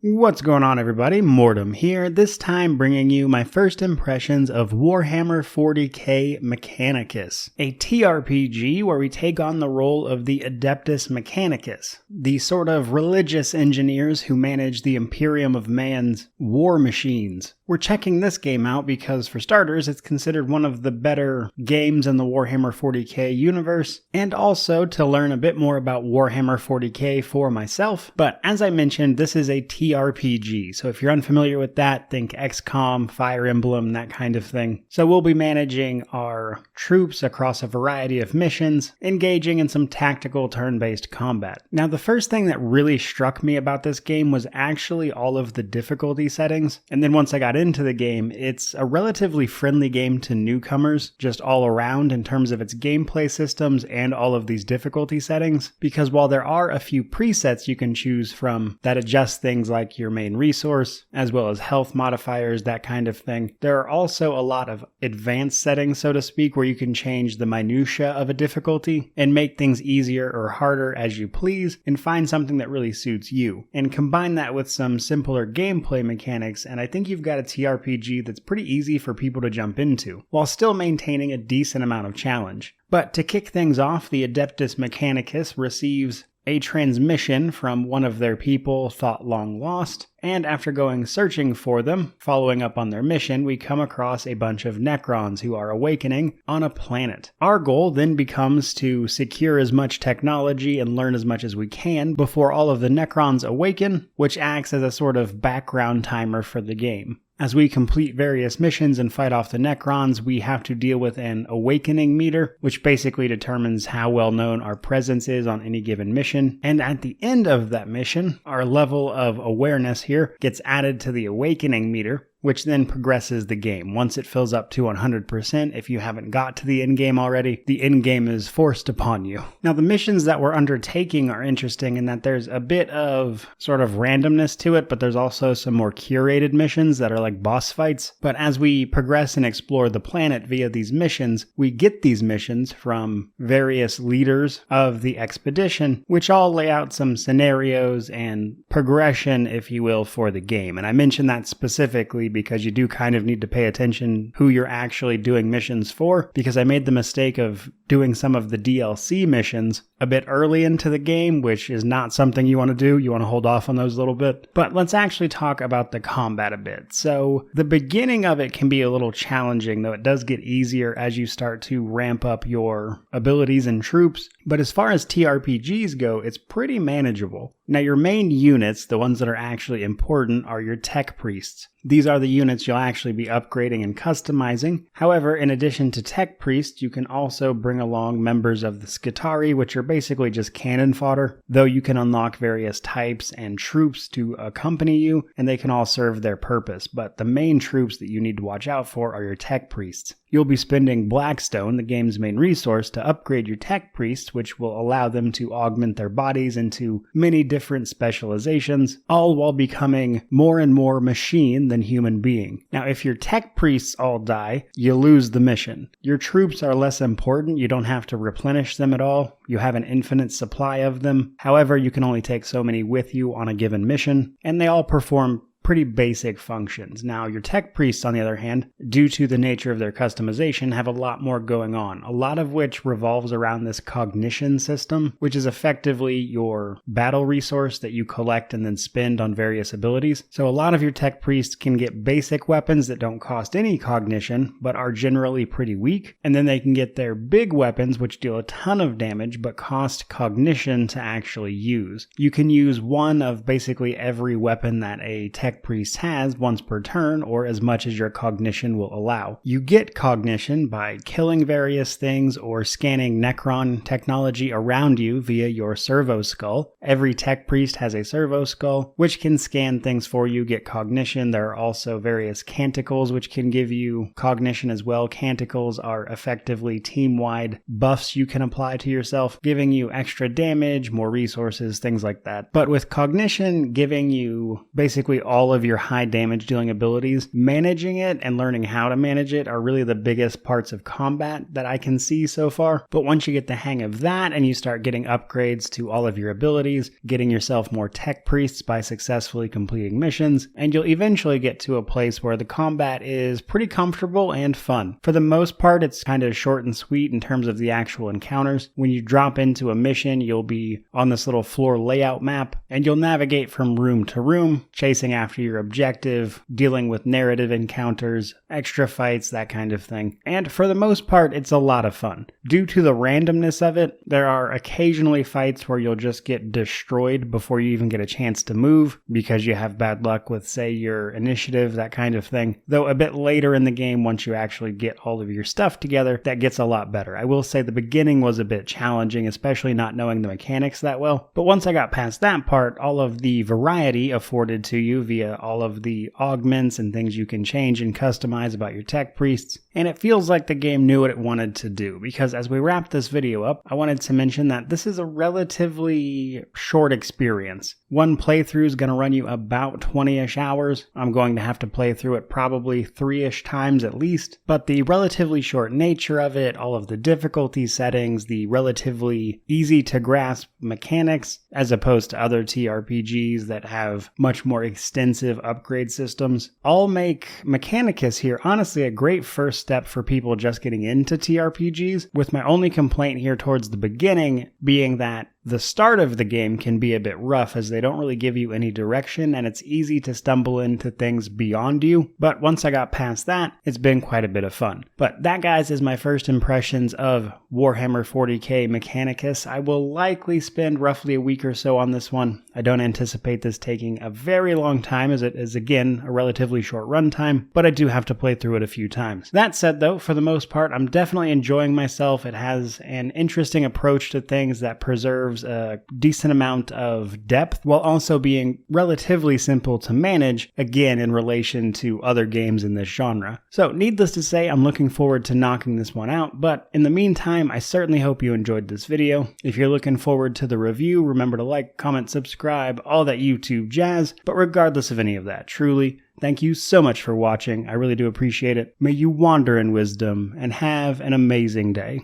What's going on, everybody? Mortem here, this time bringing you my first impressions of Warhammer 40k Mechanicus, a TRPG where we take on the role of the Adeptus Mechanicus, the sort of religious engineers who manage the Imperium of Man's war machines. We're checking this game out because, for starters, it's considered one of the better games in the Warhammer 40k universe, and also to learn a bit more about Warhammer 40k for myself. But as I mentioned, this is a TRPG, so if you're unfamiliar with that, think XCOM, Fire Emblem, that kind of thing. So we'll be managing our troops across a variety of missions, engaging in some tactical turn-based combat. Now, the first thing that really struck me about this game was actually all of the difficulty settings, and then once I got into the game, it's a relatively friendly game to newcomers, just all around in terms of its gameplay systems and all of these difficulty settings, because while there are a few presets you can choose from that adjust things like your main resource, as well as health modifiers, that kind of thing, there are also a lot of advanced settings, so to speak, where you can change the minutia of a difficulty and make things easier or harder as you please and find something that really suits you. And combine that with some simpler gameplay mechanics, and I think you've got a TRPG that's pretty easy for people to jump into, while still maintaining a decent amount of challenge. But to kick things off, the Adeptus Mechanicus receives a transmission from one of their people thought long lost, and after going searching for them, following up on their mission, we come across a bunch of Necrons who are awakening on a planet. Our goal then becomes to secure as much technology and learn as much as we can before all of the Necrons awaken, which acts as a sort of background timer for the game. As we complete various missions and fight off the Necrons, we have to deal with an awakening meter, which basically determines how well known our presence is on any given mission. And at the end of that mission, our level of awareness here gets added to the awakening meter, which then progresses the game. Once it fills up to 100%, if you haven't got to the end game already, the end game is forced upon you. Now, the missions that we're undertaking are interesting in that there's a bit of sort of randomness to it, but there's also some more curated missions that are like boss fights. But as we progress and explore the planet via these missions, we get these missions from various leaders of the expedition, which all lay out some scenarios and progression, if you will, for the game. And I mention that specifically because you do kind of need to pay attention who you're actually doing missions for, because I made the mistake of doing some of the DLC missions a bit early into the game, which is not something you want to do. You want to hold off on those a little bit. But let's actually talk about the combat a bit. So the beginning of it can be a little challenging, though it does get easier as you start to ramp up your abilities and troops. But as far as TRPGs go, it's pretty manageable. Now, your main units, the ones that are actually important, are your tech priests. These are the units you'll actually be upgrading and customizing. However, in addition to tech priests, you can also bring along members of the Skitarii, which are basically just cannon fodder, though you can unlock various types and troops to accompany you, and they can all serve their purpose. But the main troops that you need to watch out for are your tech priests. You'll be spending Blackstone, the game's main resource, to upgrade your tech priests, which will allow them to augment their bodies into many different specializations, all while becoming more and more machine than human being. Now, if your tech priests all die, you lose the mission. Your troops are less important. You don't have to replenish them at all. You have an infinite supply of them. However, you can only take so many with you on a given mission, and they all perform pretty basic functions. Now, your tech priests, on the other hand, due to the nature of their customization, have a lot more going on, a lot of which revolves around this cognition system, which is effectively your battle resource that you collect and then spend on various abilities. So a lot of your tech priests can get basic weapons that don't cost any cognition, but are generally pretty weak, and then they can get their big weapons, which deal a ton of damage, but cost cognition to actually use. You can use one of basically every weapon that a tech priest has once per turn, or as much as your cognition will allow. You get cognition by killing various things or scanning Necron technology around you via your servo skull. Every tech priest has a servo skull, which can scan things for you, get cognition. There are also various canticles, which can give you cognition as well. Canticles are effectively team-wide buffs you can apply to yourself, giving you extra damage, more resources, things like that. But with cognition giving you basically all all of your high damage dealing abilities, managing it and learning how to manage it are really the biggest parts of combat that I can see so far. But once you get the hang of that and you start getting upgrades to all of your abilities, getting yourself more tech priests by successfully completing missions, and you'll eventually get to a place where the combat is pretty comfortable and fun. For the most part, it's kind of short and sweet in terms of the actual encounters. When you drop into a mission, you'll be on this little floor layout map, and you'll navigate from room to room, chasing after your objective, dealing with narrative encounters, extra fights, that kind of thing. And for the most part, it's a lot of fun. Due to the randomness of it, there are occasionally fights where you'll just get destroyed before you even get a chance to move because you have bad luck with, say, your initiative, that kind of thing. Though a bit later in the game, once you actually get all of your stuff together, that gets a lot better. I will say the beginning was a bit challenging, especially not knowing the mechanics that well. But once I got past that part, all of the variety afforded to you via all of the augments and things you can change and customize about your tech priests, and it feels like the game knew what it wanted to do, because as we wrap this video up, I wanted to mention that this is a relatively short experience. One playthrough is going to run you about 20-ish hours. I'm going to have to play through it probably 3-ish times at least, but the relatively short nature of it, all of the difficulty settings, the relatively easy to grasp mechanics, as opposed to other TRPGs that have much more extensive upgrade systems, all make Mechanicus here honestly a great first step for people just getting into TRPGs, with my only complaint here towards the beginning being that the start of the game can be a bit rough as they don't really give you any direction and it's easy to stumble into things beyond you. But once I got past that, it's been quite a bit of fun. But that, guys, is my first impressions of Warhammer 40k Mechanicus. I will likely spend roughly a week or so on this one. I don't anticipate this taking a very long time as it is, again, a relatively short runtime, but I do have to play through it a few times. That said, though, for the most part, I'm definitely enjoying myself. It has an interesting approach to things that preserves a decent amount of depth while also being relatively simple to manage, again in relation to other games in this genre. So needless to say, I'm looking forward to knocking this one out, but in the meantime, I certainly hope you enjoyed this video. If you're looking forward to the review, remember to like, comment, subscribe, all that YouTube jazz. But regardless of any of that, truly, thank you so much for watching. I really do appreciate it. May you wander in wisdom and have an amazing day.